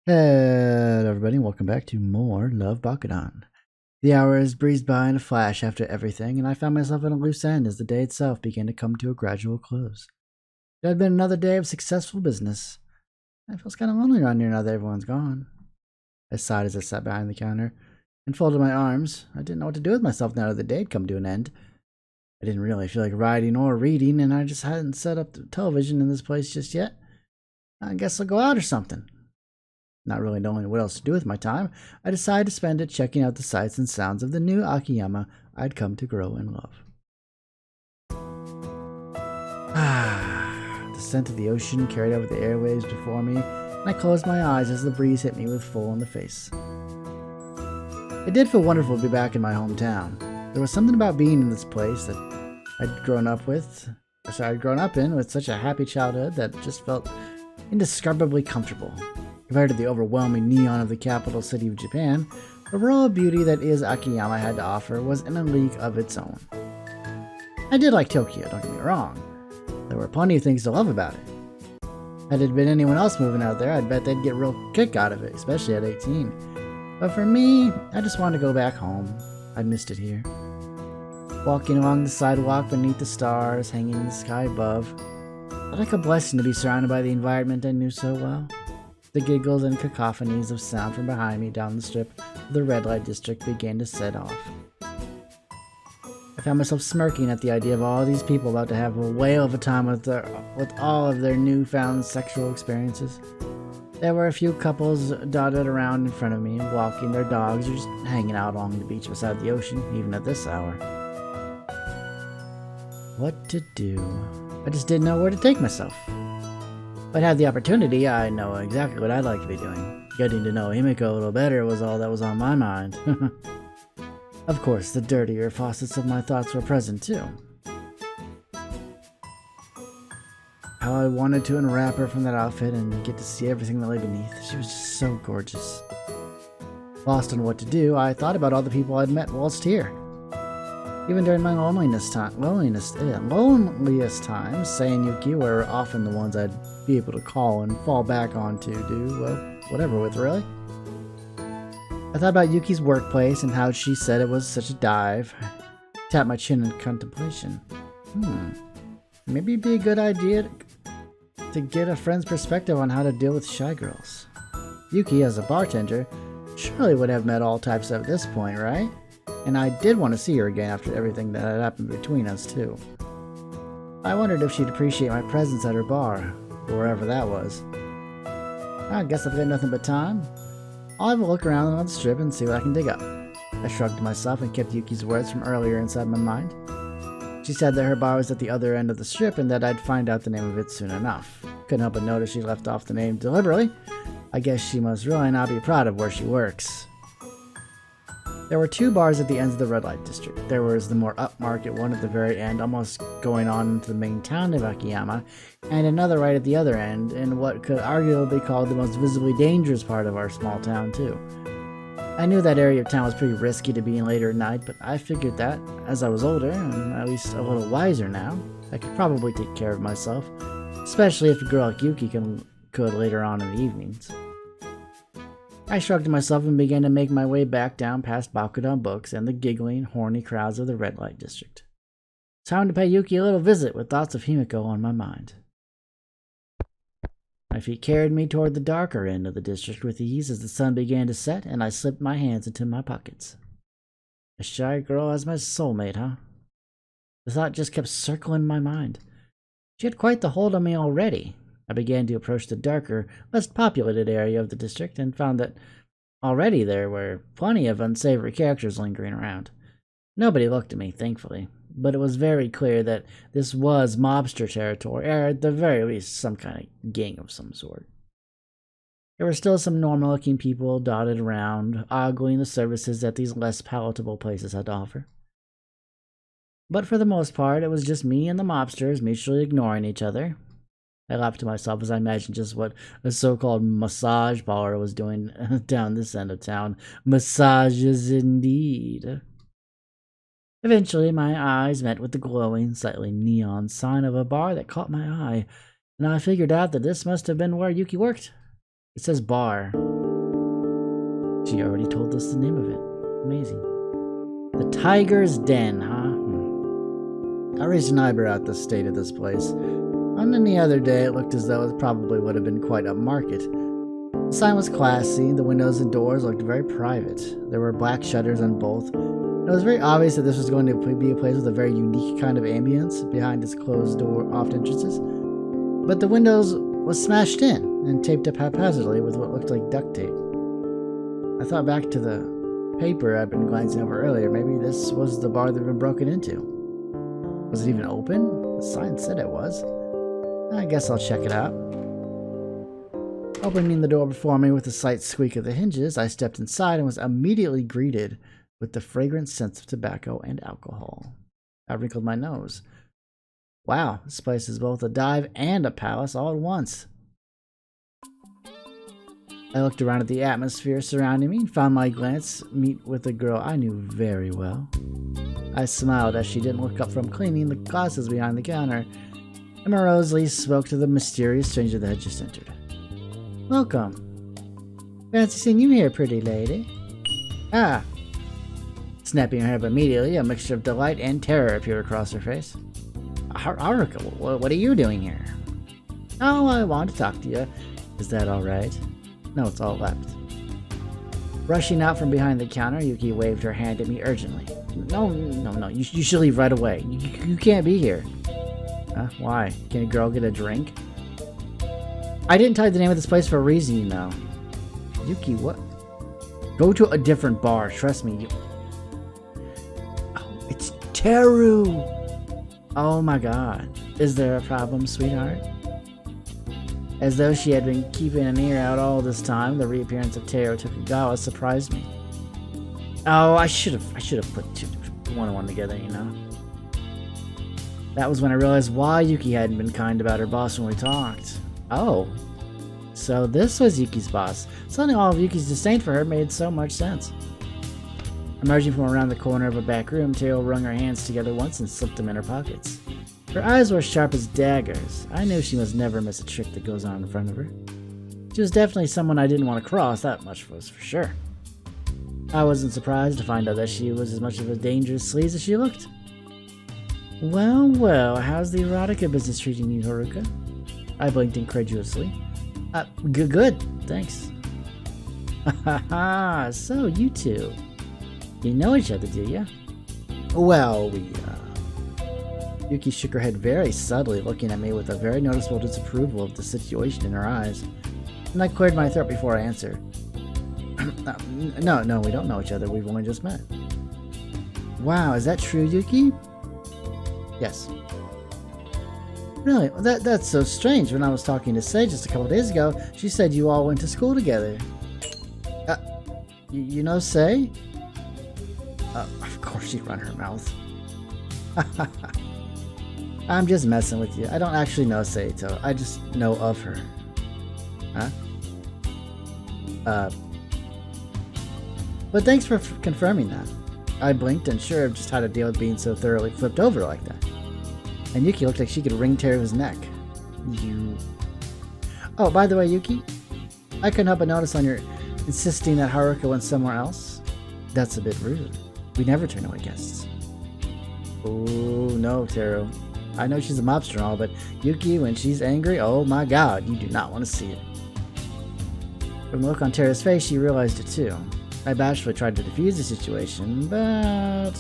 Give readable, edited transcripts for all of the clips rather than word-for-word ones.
Hello everybody, welcome back to more Love Bakudan. The hours breezed by in a flash after everything, and I found myself on a loose end as the day itself began to come to a gradual close. It had been another day of successful business. It feels kind of lonely around here now that everyone's gone. I sighed as I sat behind the counter and folded my arms. I didn't know what to do with myself now that the day had come to an end. I didn't really feel like writing or reading, and I just hadn't set up the television in this place just yet. I guess I'll go out or something. Not really knowing what else to do with my time, I decided to spend it checking out the sights and sounds of the new Akiyama I'd come to grow and love. The scent of the ocean carried over the airwaves before me, and I closed my eyes as the breeze hit me with full in the face. It did feel wonderful to be back in my hometown. There was something about being in this place that I'd grown up in with such a happy childhood that just felt indescribably comfortable. Compared to the overwhelming neon of the capital city of Japan, the raw beauty that is Akiyama had to offer was in a league of its own. I did like Tokyo, don't get me wrong. There were plenty of things to love about it. Had it been anyone else moving out there, I'd bet they'd get a real kick out of it, especially at 18. But for me, I just wanted to go back home. I missed it here. Walking along the sidewalk beneath the stars hanging in the sky above, felt like a blessing to be surrounded by the environment I knew so well. The giggles and cacophonies of sound from behind me down the strip of the red light district began to set off. I found myself smirking at the idea of all these people about to have a whale of a time with all of their newfound sexual experiences. There were a few couples dotted around in front of me, walking their dogs or just hanging out along the beach beside the ocean, even at this hour. What to do? I just didn't know where to take myself. If I'd had the opportunity, I know exactly what I'd like to be doing. Getting to know Himiko a little better was all that was on my mind. Of course, the dirtier facets of my thoughts were present too. How I wanted to unwrap her from that outfit and get to see everything that lay beneath. She was just so gorgeous. Lost on what to do, I thought about all the people I'd met whilst here. Even during my loneliest times, Sei and Yuki were often the ones I'd be able to call and fall back on to do, well, whatever with, really. I thought about Yuki's workplace and how she said it was such a dive. Tapped my chin in contemplation. Maybe it'd be a good idea to get a friend's perspective on how to deal with shy girls. Yuki, as a bartender, surely would have met all types at this point, right? And I did want to see her again after everything that had happened between us, too. I wondered if she'd appreciate my presence at her bar, wherever that was. I guess I've got nothing but time. I'll have a look around on the strip and see what I can dig up. I shrugged to myself and kept Yuki's words from earlier inside my mind. She said that her bar was at the other end of the strip and that I'd find out the name of it soon enough. Couldn't help but notice she left off the name deliberately. I guess she must really not be proud of where she works. There were two bars at the ends of the red light district. There was the more upmarket one at the very end, almost going on into the main town of Akiyama, and another right at the other end, in what could arguably be called the most visibly dangerous part of our small town, too. I knew that area of town was pretty risky to be in later at night, but I figured that, as I was older, and at least a little wiser now, I could probably take care of myself, especially if a girl like Yuki could later on in the evenings. I shrugged to myself and began to make my way back down past Bakudan Books and the giggling, horny crowds of the red light district. Time to pay Yuki a little visit with thoughts of Himiko on my mind. My feet carried me toward the darker end of the district with ease as the sun began to set, and I slipped my hands into my pockets. A shy girl as my soulmate, huh? The thought just kept circling my mind. She had quite the hold on me already. I began to approach the darker, less populated area of the district and found that already there were plenty of unsavory characters lingering around. Nobody looked at me, thankfully, but it was very clear that this was mobster territory, or at the very least some kind of gang of some sort. There were still some normal-looking people dotted around, ogling the services that these less palatable places had to offer. But for the most part, it was just me and the mobsters mutually ignoring each other. I laughed to myself as I imagined just what a so-called massage parlor was doing down this end of town. Massages indeed. Eventually, my eyes met with the glowing, slightly neon sign of a bar that caught my eye, and I figured out that this must have been where Yuki worked. It says bar, She already told us the name of it. Amazing. The Tiger's Den, huh? I raised an eyebrow at the state of this place. On any other day, it looked as though it probably would have been quite upmarket. The sign was classy, the windows and doors looked very private. There were black shutters on both. It was very obvious that this was going to be a place with a very unique kind of ambience behind its closed door off entrances. But the windows was smashed in and taped up haphazardly with what looked like duct tape. I thought back to the paper I'd been glancing over earlier. Maybe this was the bar that had been broken into. Was it even open? The sign said it was. I guess I'll check it out. Opening the door before me with a slight squeak of the hinges, I stepped inside and was immediately greeted with the fragrant scents of tobacco and alcohol. I wrinkled my nose. Wow, this place is both a dive and a palace all at once. I looked around at the atmosphere surrounding me and found my glance meet with a girl I knew very well. I smiled as she didn't look up from cleaning the glasses behind the counter, and morosely spoke to the mysterious stranger that had just entered. Welcome. Fancy seeing you here, pretty lady. Ah. Snapping her up immediately, a mixture of delight and terror appeared across her face. Haruka, what are you doing here? Oh, I want to talk to you. Is that alright? No, it's all left. Rushing out from behind the counter, Yuki waved her hand at me urgently. No, you should leave right away. You can't be here. Why? Can a girl get a drink? I didn't tell you the name of this place for a reason, you know. Yuki, what? Go to a different bar, trust me. Oh, it's Teru! Oh my god. Is there a problem, sweetheart? As though she had been keeping an ear out all this time, the reappearance of Teru Tokugawa surprised me. Oh, I should have put one and one together, you know. That was when I realized why Yuki hadn't been kind about her boss when we talked. Oh, so this was Yuki's boss. Suddenly all of Yuki's disdain for her made so much sense. Emerging from around the corner of a back room, Teru wrung her hands together once and slipped them in her pockets. Her eyes were sharp as daggers. I knew she must never miss a trick that goes on in front of her. She was definitely someone I didn't want to cross, that much was for sure. I wasn't surprised to find out that she was as much of a dangerous sleaze as she looked. Well, how's the erotica business treating you, Haruka? I blinked incredulously. Good, thanks. Haha, so you two. You know each other, do you? Well, Yuki shook her head very subtly, looking at me with a very noticeable disapproval of the situation in her eyes. And I cleared my throat before I answered. No, we don't know each other. We've only just met. Wow, is that true, Yuki? Yes. Really? That's so strange. When I was talking to Sei just a couple days ago, she said you all went to school together. You know Sei? Of course she'd run her mouth. I'm just messing with you. I don't actually know Saito. I just know of her. Huh? But thanks for confirming that. I blinked, unsure of just how to deal with being so thoroughly flipped over like that. And Yuki looked like she could wring Teru's neck. You... Oh, by the way, Yuki, I couldn't help but notice on your insisting that Haruka went somewhere else. That's a bit rude. We never turn away guests. Oh, no, Teru. I know she's a mobster and all, but Yuki, when she's angry, oh my god, you do not want to see it. From the look on Teru's face, she realized it too. I bashfully tried to defuse the situation, but...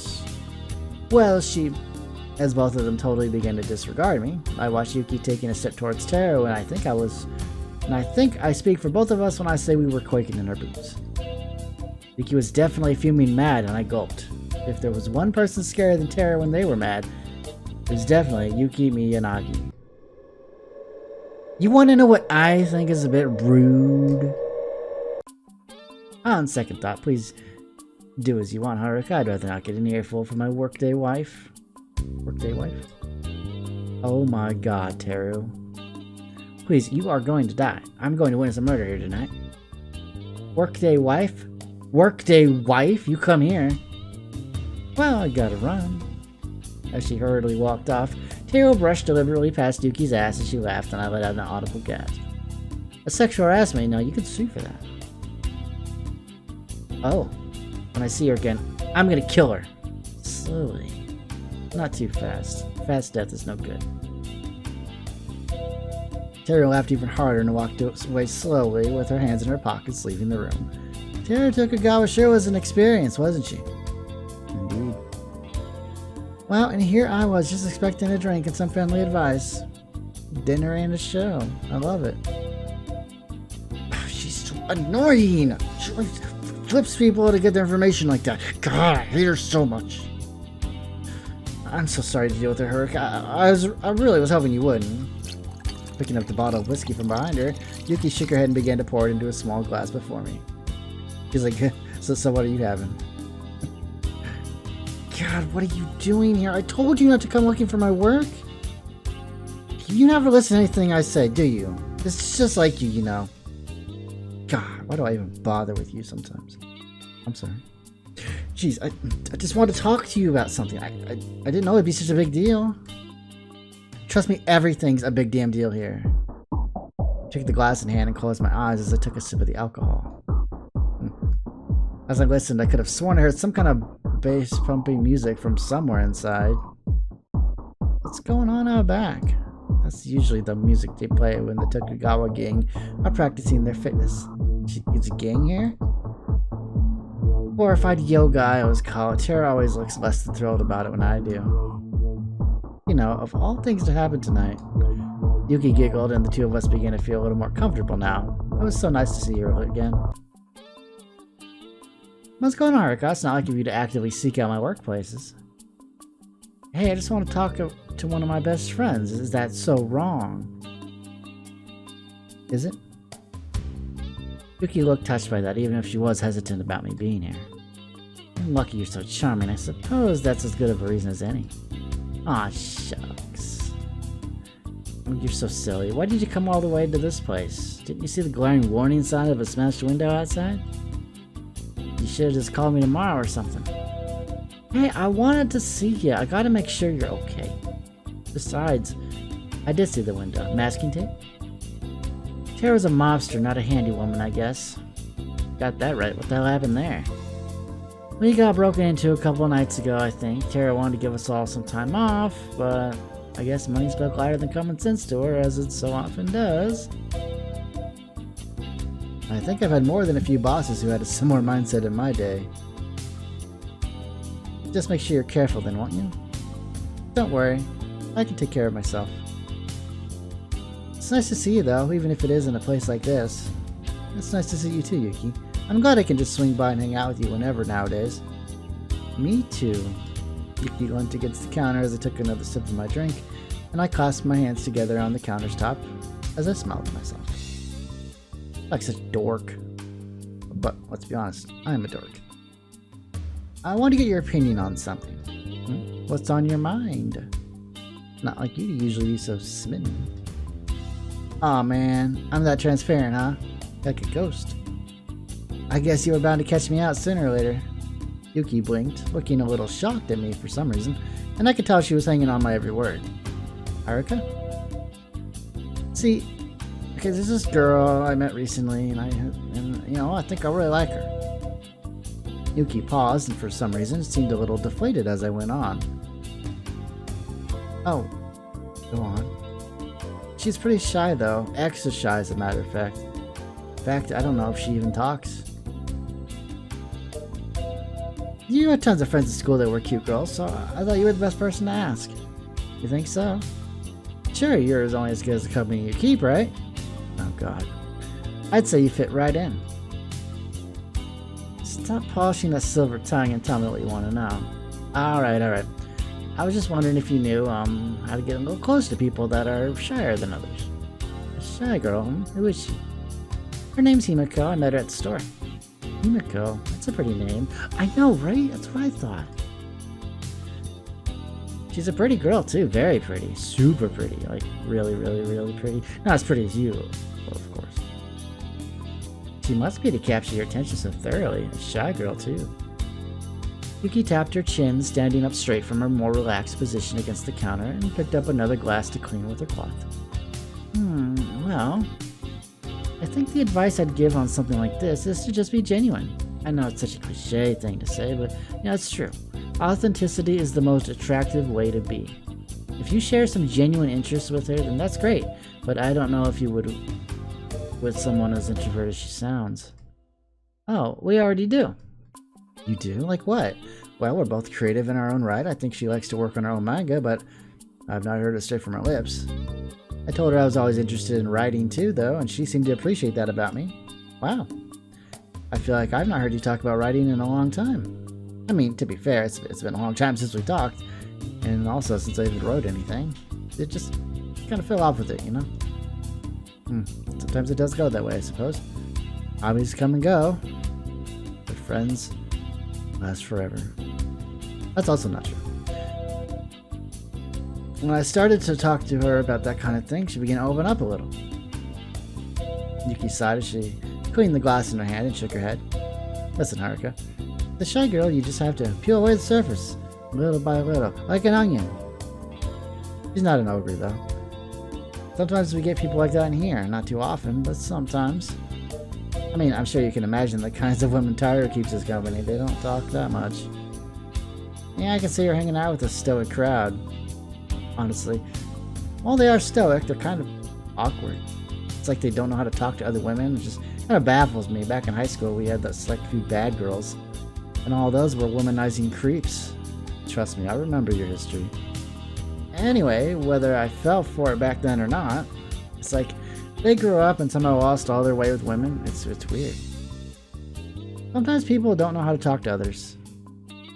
Well, as both of them totally began to disregard me, I watched Yuki taking a step towards Teru, and I think I speak for both of us when I say we were quaking in our boots. Yuki was definitely fuming mad, and I gulped. If there was one person scarier than Teru when they were mad, it was definitely Yuki Miyagi. You want to know what I think is a bit rude? On second thought, please do as you want, Haruka. I'd rather not get an earful from my workday wife. Workday wife? Oh my god, Teru. Please, you are going to die. I'm going to witness a murder here tonight. Workday wife? Workday wife? You come here. Well, I gotta run. As she hurriedly walked off, Teru brushed deliberately past Yuki's ass as she laughed, and I let out an audible gasp. A sexual harassment, no, you could sue for that. Oh, when I see her again, I'm gonna kill her. Slowly. Not too fast. Fast death is no good. Tara laughed even harder and walked away slowly with her hands in her pockets, leaving the room. Tara Tokugawa sure was an experience, wasn't she? Indeed. Well, and here I was just expecting a drink and some friendly advice. Dinner and a show. I love it. She's so annoying! She flips people to get their information like that. God, I hate her so much. I'm so sorry to deal with her, Haruka. I really was hoping you wouldn't. Picking up the bottle of whiskey from behind her, Yuki shook her head and began to pour it into a small glass before me. She's like, so what are you having? God, what are you doing here? I told you not to come looking for my work. You never listen to anything I say, do you? It's just like you, you know. God, why do I even bother with you sometimes? I'm sorry. Jeez, I just wanted to talk to you about something. I didn't know it'd be such a big deal. Trust me, everything's a big damn deal here. I took the glass in hand and closed my eyes as I took a sip of the alcohol. As I listened, I could have sworn I heard some kind of bass pumping music from somewhere inside. What's going on out back? That's usually the music they play when the Tokugawa gang are practicing their fitness. Is a gang here? Glorified yoga, I always call it. Tara always looks less than thrilled about it when I do. You know, of all things to happen tonight. Yuki giggled and the two of us began to feel a little more comfortable now. It was so nice to see her again. What's going on, Haruka? It's not like you to actively seek out my workplaces. Hey, I just want to talk to one of my best friends. Is that so wrong? Is it? Yuki looked touched by that, even if she was hesitant about me being here. I'm lucky you're so charming. I suppose that's as good of a reason as any. Aw, shucks. You're so silly. Why did you come all the way to this place? Didn't you see the glaring warning sign of a smashed window outside? You should have just called me tomorrow or something. Hey, I wanted to see you. I gotta make sure you're okay. Besides, I did see the window. Masking tape? Tara's a mobster, not a handy woman, I guess. Got that right. What the hell happened there? We got broken into a couple nights ago, I think. Tara wanted to give us all some time off, but I guess money spoke louder than common sense to her, as it so often does. I think I've had more than a few bosses who had a similar mindset in my day. Just make sure you're careful then, won't you? Don't worry. I can take care of myself. It's nice to see you, though, even if it is in a place like this. It's nice to see you too, Yuki. I'm glad I can just swing by and hang out with you whenever nowadays. Me too. Yuki leant against the counter as I took another sip of my drink, and I clasped my hands together on the countertop as I smiled to myself. Like such a dork. But let's be honest, I'm a dork. I want to get your opinion on something. What's on your mind? Not like you to usually be so smitten. Aw man, I'm that transparent, huh? Like a ghost. I guess you were bound to catch me out sooner or later. Yuki blinked, looking a little shocked at me for some reason, and I could tell she was hanging on my every word. Haruka? See, because there's this girl I met recently, and you know, I think I really like her. Yuki paused, and for some reason, it seemed a little deflated as I went on. Oh, go on. She's pretty shy, though. Extra shy, as a matter of fact. In fact, I don't know if she even talks. You had tons of friends at school that were cute girls, so I thought you were the best person to ask. You think so? Sure, you're only as good as the company you keep, right? Oh god. I'd say you fit right in. Stop polishing that silver tongue and tell me what you want to know. Alright. I was just wondering if you knew how to get a little close to people that are shyer than others. A shy girl, Who is she? Her name's Himiko. I met her at the store. Himiko? That's a pretty name. I know, right? That's what I thought. She's a pretty girl, too. Very pretty. Super pretty. Like, really, really, really pretty. Not as pretty as you, of course. She must be to capture your attention so thoroughly. A shy girl, too. Yuki tapped her chin, standing up straight from her more relaxed position against the counter, and picked up another glass to clean with her cloth. Well, I think the advice I'd give on something like this is to just be genuine. I know it's such a cliche thing to say, but yeah, it's true. Authenticity is the most attractive way to be. If you share some genuine interest with her, then that's great, but I don't know if you would with someone as introverted as she sounds. Oh, we already do. You do? Like what? Well, we're both creative in our own right. I think she likes to work on her own manga, but I've not heard it straight from her lips. I told her I was always interested in writing too, though, and she seemed to appreciate that about me. Wow. I feel like I've not heard you talk about writing in a long time. I mean, to be fair, it's been a long time since we talked, and also since I even wrote anything. It just kind of fell off with it, you know? Sometimes it does go that way, I suppose. Hobbies come and go, but friends last forever. That's also not true. When I started to talk to her about that kind of thing, she began to open up a little. Yuki sighed as she cleaned the glass in her hand and shook her head. Listen, Haruka. The shy girl, you just have to peel away the surface, little by little, like an onion. She's not an ogre, though. Sometimes we get people like that in here, not too often, but sometimes. I mean, I'm sure you can imagine the kinds of women Tyro keeps his company. They don't talk that much. Yeah, I can see her hanging out with a stoic crowd. Honestly. While they are stoic, they're kind of awkward. It's like they don't know how to talk to other women. It just kind of baffles me. Back in high school, we had that select few bad girls. And all those were womanizing creeps. Trust me, I remember your history. Anyway, whether I fell for it back then or not, it's like they grew up and somehow lost all their way with women. It's weird. Sometimes people don't know how to talk to others.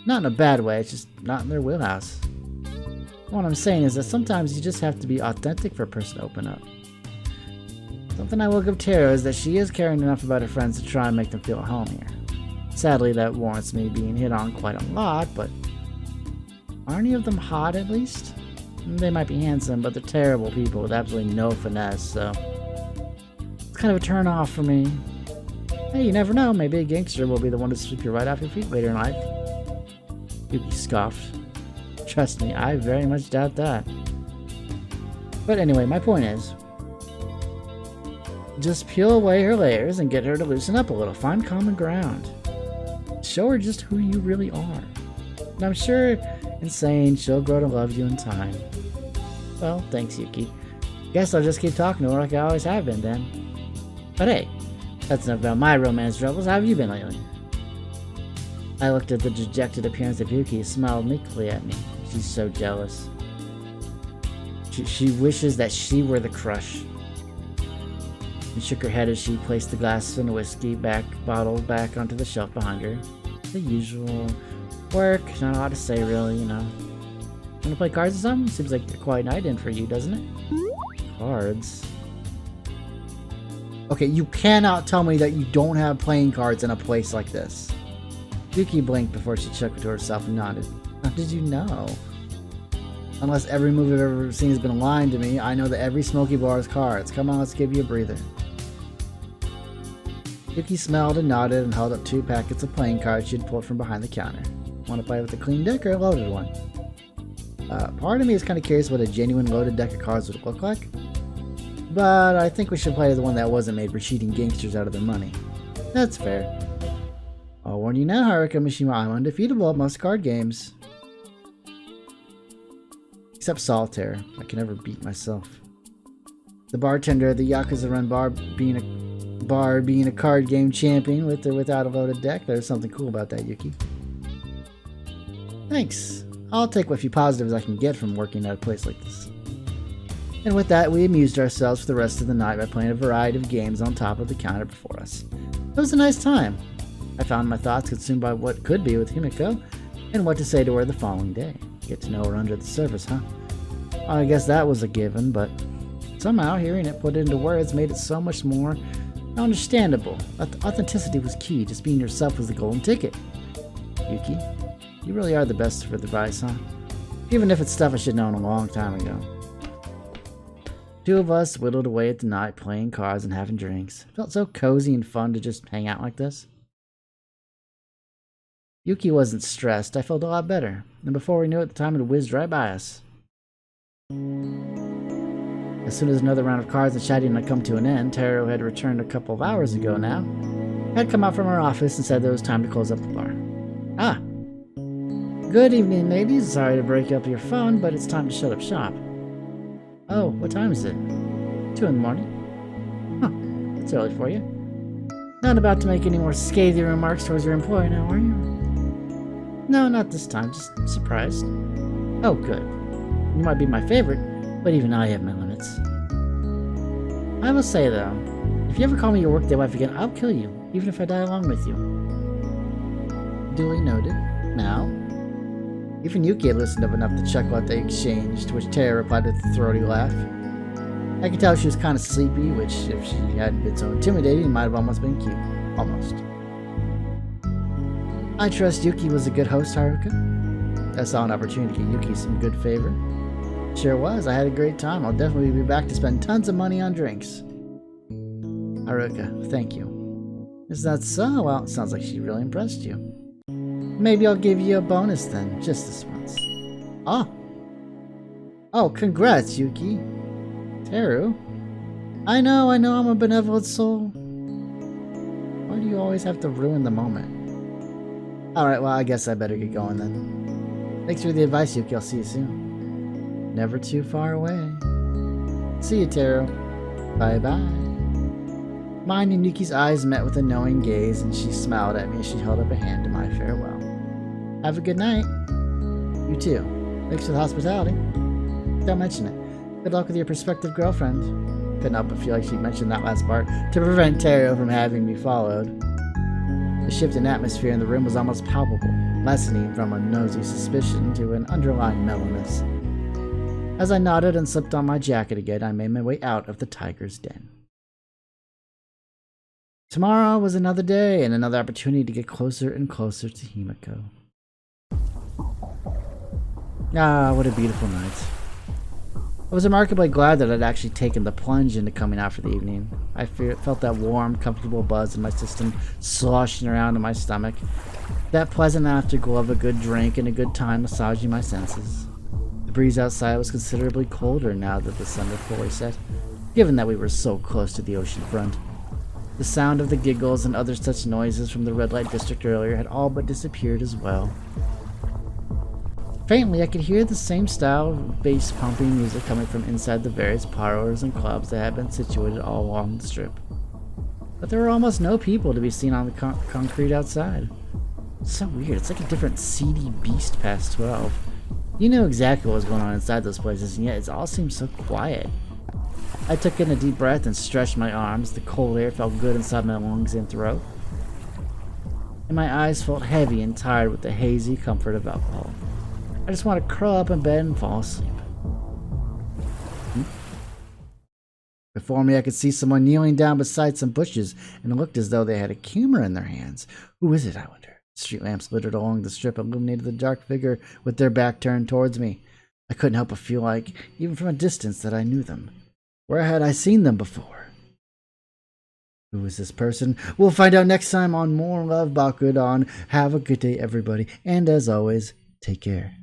Not in a bad way, it's just not in their wheelhouse. What I'm saying is that sometimes you just have to be authentic for a person to open up. Something I will give Taro is that she is caring enough about her friends to try and make them feel at home here. Sadly, that warrants me being hit on quite a lot, but aren't any of them hot at least? They might be handsome, but they're terrible people with absolutely no finesse, so it's kind of a turn off for me. Hey, you never know, maybe a gangster will be the one to sweep you right off your feet later in life. Yuki scoffed. Trust me, I very much doubt that. But anyway, my point is, just peel away her layers and get her to loosen up a little. Find common ground. Show her just who you really are. And I'm sure in saying she'll grow to love you in time. Well, thanks, Yuki. Guess I'll just keep talking to her like I always have been then. But hey, that's enough about my romance troubles. How have you been lately? I looked at the dejected appearance of Yuki and smiled meekly at me. She's so jealous. She wishes that she were the crush. And shook her head as she placed the glass and whiskey bottle back onto the shelf behind her. The usual work, not a lot to say really, you know. Wanna play cards or something? Seems like a quiet night in for you, doesn't it? Cards? Okay, you cannot tell me that you don't have playing cards in a place like this. Yuki blinked before she chuckled to herself and nodded. How did you know? Unless every movie I've ever seen has been lying to me, I know that every smoky bar has cards. Come on, let's give you a breather. Yuki smiled and nodded and held up 2 packets of playing cards she had pulled from behind the counter. Want to play with a clean deck or a loaded one? Part of me is kind of curious what a genuine loaded deck of cards would look like. But I think we should play the one that wasn't made for cheating gangsters out of their money. That's fair. I'll warn you now, Haruka Mishima, I'm undefeatable at most card games. Except solitaire. I can never beat myself. The bartender at the Yakuza Run bar being a card game champion with or without a loaded deck. There's something cool about that, Yuki. Thanks. I'll take what few positives I can get from working at a place like this. And with that, we amused ourselves for the rest of the night by playing a variety of games on top of the counter before us. It was a nice time. I found my thoughts consumed by what could be with Himiko, and what to say to her the following day. Get to know her under the surface, huh? I guess that was a given, but somehow hearing it put into words made it so much more understandable. Authenticity was key, just being yourself was the golden ticket. Yuki, you really are the best for advice, huh? Even if it's stuff I should have known a long time ago. 2 of us whittled away at the night playing cards and having drinks. It felt so cozy and fun to just hang out like this. Yuki wasn't stressed. I felt a lot better. And before we knew it, the time had whizzed right by us. As soon as another round of cards and chatting had come to an end, Taro had returned a couple of hours ago now. had come out from her office and said that it was time to close up the bar. Ah. Good evening, ladies. Sorry to break up your fun, but it's time to shut up shop. Oh, what time is it? 2 in the morning. Huh, that's early for you. Not about to make any more scathing remarks towards your employer now, are you? No, not this time. Just surprised. Oh, good. You might be my favorite, but even I have my limits. I will say, though, if you ever call me your workday wife again, I'll kill you, even if I die along with you. Duly noted. Now, even Yuki had listened up enough to chuckle at the exchange, to which Tara replied with a throaty laugh. I could tell she was kind of sleepy, which, if she hadn't been so intimidating, might have almost been cute. Almost. I trust Yuki was a good host, Haruka. I saw an opportunity to get Yuki some good favor. Sure was. I had a great time. I'll definitely be back to spend tons of money on drinks. Haruka, thank you. Is that so? Well, it sounds like she really impressed you. Maybe I'll give you a bonus then, just this once. Oh. Oh, congrats, Yuki. Teru? I know, I'm a benevolent soul. Why do you always have to ruin the moment? Alright, well, I guess I better get going then. Thanks for the advice, Yuki. I'll see you soon. Never too far away. See you, Teru. Bye-bye. Mine and Yuki's eyes met with a knowing gaze, and she smiled at me as she held up a hand to my farewell. Have a good night. You too. Thanks for the hospitality. Don't mention it. Good luck with your prospective girlfriend. Couldn't help but feel like she mentioned that last part to prevent Teru from having me followed. The shift in atmosphere in the room was almost palpable, lessening from a nosy suspicion to an underlying mellowness. As I nodded and slipped on my jacket again, I made my way out of the tiger's den. Tomorrow was another day and another opportunity to get closer and closer to Himiko. Ah, what a beautiful night. I was remarkably glad that I'd actually taken the plunge into coming out for the evening. I felt that warm, comfortable buzz in my system sloshing around in my stomach. That pleasant afterglow of a good drink and a good time massaging my senses. The breeze outside was considerably colder now that the sun had fully set, given that we were so close to the ocean front. The sound of the giggles and other such noises from the red light district earlier had all but disappeared as well. Faintly, I could hear the same style of bass-pumping music coming from inside the various parlors and clubs that had been situated all along the strip. But there were almost no people to be seen on the concrete outside. It's so weird. It's like a different seedy beast past 12. You knew exactly what was going on inside those places, and yet it all seemed so quiet. I took in a deep breath and stretched my arms. The cold air felt good inside my lungs and throat. And my eyes felt heavy and tired with the hazy comfort of alcohol. I just want to curl up in bed and fall asleep. Before me, I could see someone kneeling down beside some bushes, and it looked as though they had a camera in their hands. Who is it, I wonder? Street lamps littered along the strip illuminated the dark figure with their back turned towards me. I couldn't help but feel like, even from a distance, that I knew them. Where had I seen them before? Who is this person? We'll find out next time on More Love Bakudan. Have a good day, everybody, and as always, take care.